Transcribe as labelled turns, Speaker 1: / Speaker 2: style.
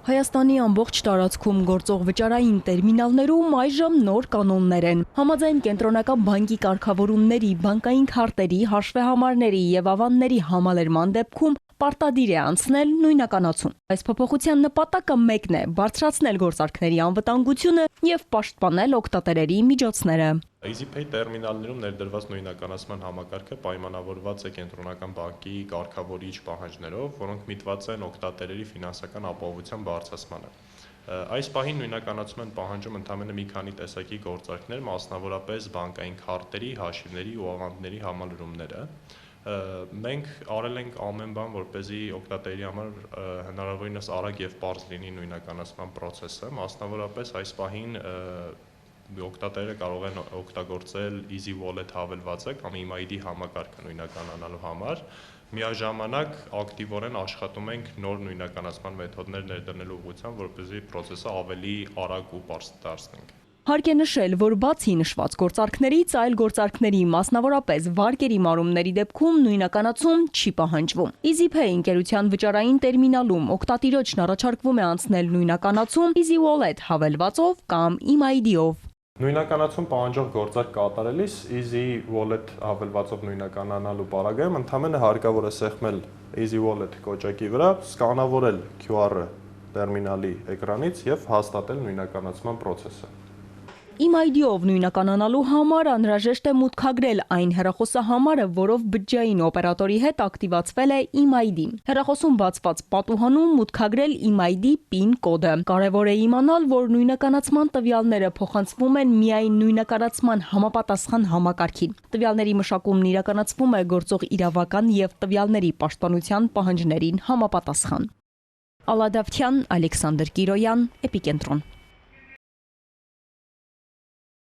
Speaker 1: Հայաստանի ամբողջ տարածքում գործող վճարային տերմինալներում այժմ նոր կանոններ են։ Համաձայն կենտրոնական բանկի կարգավորումների, բանկային քարտերի, հաշվեհամարների եւ ավանների համալրման դեպքում պարտադիր է անցնել նույնականացում։ Այս փոփոխության նպատակը մեկն է՝ բարձրացնել գործարքների անվտանգությունը եւ պաշտպանել օգտատերերի միջոցները։
Speaker 2: EasyPay տերմինալներում ներդրված նույնականացման համակարգը պայմանավորված է կենտրոնական բանկի կարգավորիչ պահանջներով, որոնք միտված են օգտատերերի ֆինանսական ապահովության բարձրացմանը։ Այս պահին նույնականացում են պահանջում ընդամենը մի քանի տեսակի գործարքներ, մասնավորապես բանկային քարտերի, հաշիվների ու ավանդների համալրումները։ Մենք արել ենք ամեն բան, որպեսզի օգտատերերի համար հնարավորինս արագ եւ պարզ լինի նույնականացման process-ը, մասնավորապես այս պահին օգտատերերը կարող են օգտագործել Easy Wallet հավելվածը կամ EMID համակարգը նույնականանալու համար։ Միաժամանակ ակտիվորեն աշխատում ենք նոր նույնականացման մեթոդներ ներդնելու ուղղությամբ, որպեսզի process-ը ավելի արագ ու պարզ դարձնենք։
Speaker 1: Հարկ է նշել, որ բացի նշված գործարքներից, այլ գործարքների, մասնավորապես վարկերի մարումների դեպքում նույնականացում չի պահանջվում։ EasyPay ընկերության վճարային տերմինալում օգտատիրոջն առաջարկվում է անցնել նույնականացում Easy Wallet հավելվածով կամ EMID-ով։
Speaker 2: Նույնականացում պահանջող գործարք կատարելիս Easy Wallet հավելվածով նույնականանալու պարագայում ընդամենը հարկավոր է սեղմել Easy Wallet կոճակի վրա, սկանավորել QR-ը տերմինալի էկրանից եւ հաստատել նույնականացման process-ը։
Speaker 1: EMID-ով նույնականանալու համար անհրաժեշտ է մուտքագրել այն հեռախոսահամարը, որով բջջային օպերատորի հետ ակտիվացվել է EMID։ Հեռախոսում բացված պատուհանում մուտքագրել EMID PIN կոդը։ Կարևոր է իմանալ, որ նույնականացման տվյալները փոխանցվում են միայն նույնականացման համապատասխան համակարգին։ Տվյալների մշակումն իրականացվում է գործող իրավական եւ տվյալների պաշտպանության պահանջներին համապատասխան։ Ալադավթյան, Ալեքսանդր Կիրոյան, Էպիկենտրոն։